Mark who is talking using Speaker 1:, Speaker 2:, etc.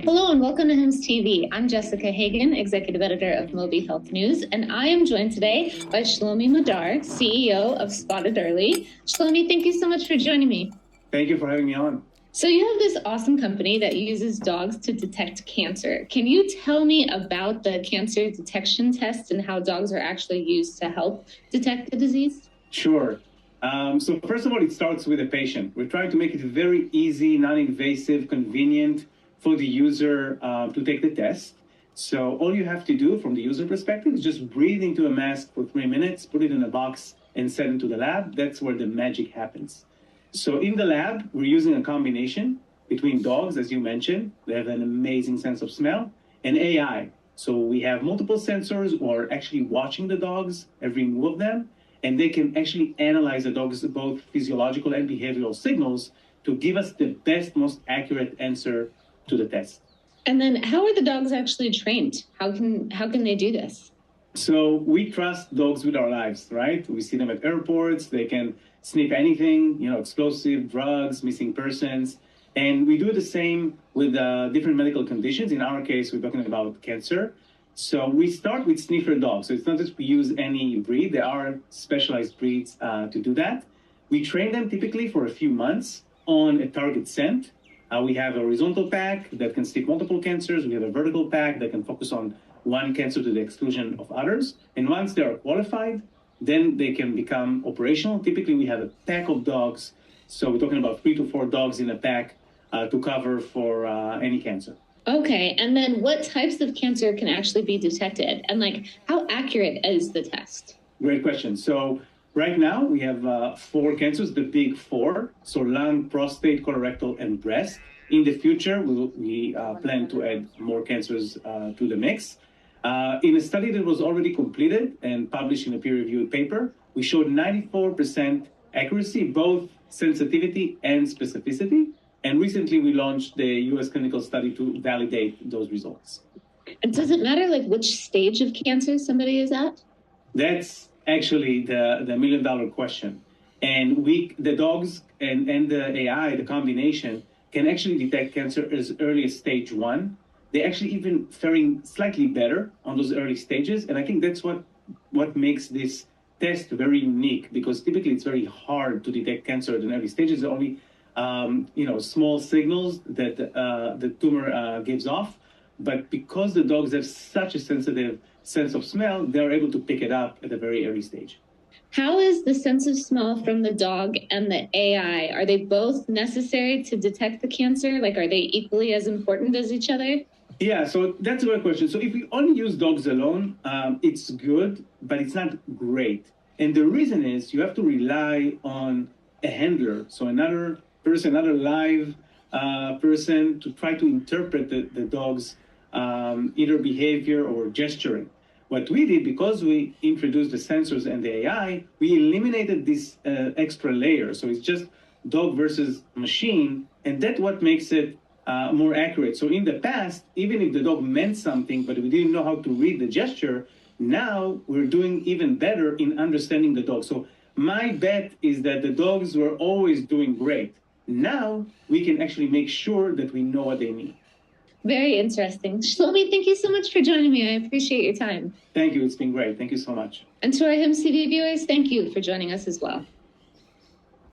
Speaker 1: Hello and welcome to HIMSS TV. I'm Jessica Hagen, Executive Editor of Moby Health News, and I am joined today by Shlomi Madar, CEO of Spotted Early. Shlomi, thank you so much for joining me.
Speaker 2: Thank you for having me on.
Speaker 1: So you have this awesome company that uses dogs to detect cancer. Can you tell me about the cancer detection test and how dogs are actually used to help detect the disease?
Speaker 2: Sure. So first of all, it starts with the patient. We're trying to make it very easy, non-invasive, convenient for the user to take the test. So all you have to do from the user perspective is just breathe into a mask for 3 minutes, put it in a box, and send it to the lab. That's where the magic happens. So in the lab, we're using a combination between dogs, as you mentioned. They have an amazing sense of smell, and AI. So we have multiple sensors who are actually watching the dogs, every move of them, and they can actually analyze the dog's both physiological and behavioral signals to give us the best, most accurate answer to the test.
Speaker 1: And then how are the dogs actually trained? How can they do this?
Speaker 2: So we trust dogs with our lives, right? We see them at airports. They can sniff anything, explosive, drugs, missing persons. And we do the same with different medical conditions. In our case, we're talking about cancer. So we start with sniffer dogs. So it's not just we use any breed. There are specialized breeds to do that. We train them typically for a few months on a target scent. We have a horizontal pack that can sniff multiple cancers. We have a vertical pack that can focus on one cancer to the exclusion of others. And once they are qualified, then they can become operational. Typically, we have a pack of dogs. So we're talking about 3 to 4 dogs in a pack to cover for any cancer.
Speaker 1: Okay, and then what types of cancer can actually be detected? And how accurate is the test?
Speaker 2: Great question. So right now we have 4 cancers, the big 4. So lung, prostate, colorectal, and breast. In the future, we plan to add more cancers to the mix. In a study that was already completed and published in a peer-reviewed paper, we showed 94% accuracy, both sensitivity and specificity. And recently we launched the US clinical study to validate those results.
Speaker 1: And does it matter which stage of cancer somebody is at?
Speaker 2: That's actually the million-dollar question. And the dogs and the AI, the combination, can actually detect cancer as early as stage 1. They're actually even faring slightly better on those early stages. And I think that's what makes this test very unique, because typically it's very hard to detect cancer at an early stages. There are only small signals that the tumor gives off. But because the dogs have such a sensitive sense of smell, they're able to pick it up at a very early stage.
Speaker 1: How is the sense of smell from the dog and the AI? Are they both necessary to detect the cancer? Are they equally as important as each other?
Speaker 2: Yeah, so that's a great question. So if we only use dogs alone, it's good, but it's not great. And the reason is you have to rely on a handler, so another person, another live person, to try to interpret the dog's either behavior or gesturing. What we did, because we introduced the sensors and the AI, we eliminated this extra layer. So it's just dog versus machine, and that's what makes it more accurate. So in the past, even if the dog meant something, but we didn't know how to read the gesture, now we're doing even better in understanding the dog. So my bet is that the dogs were always doing great. Now we can actually make sure that we know what they mean.
Speaker 1: Very interesting. Shlomi, thank you so much for joining me. I appreciate your time.
Speaker 2: Thank you. It's been great. Thank you so much.
Speaker 1: And to our HIMSS TV viewers, thank you for joining us as well.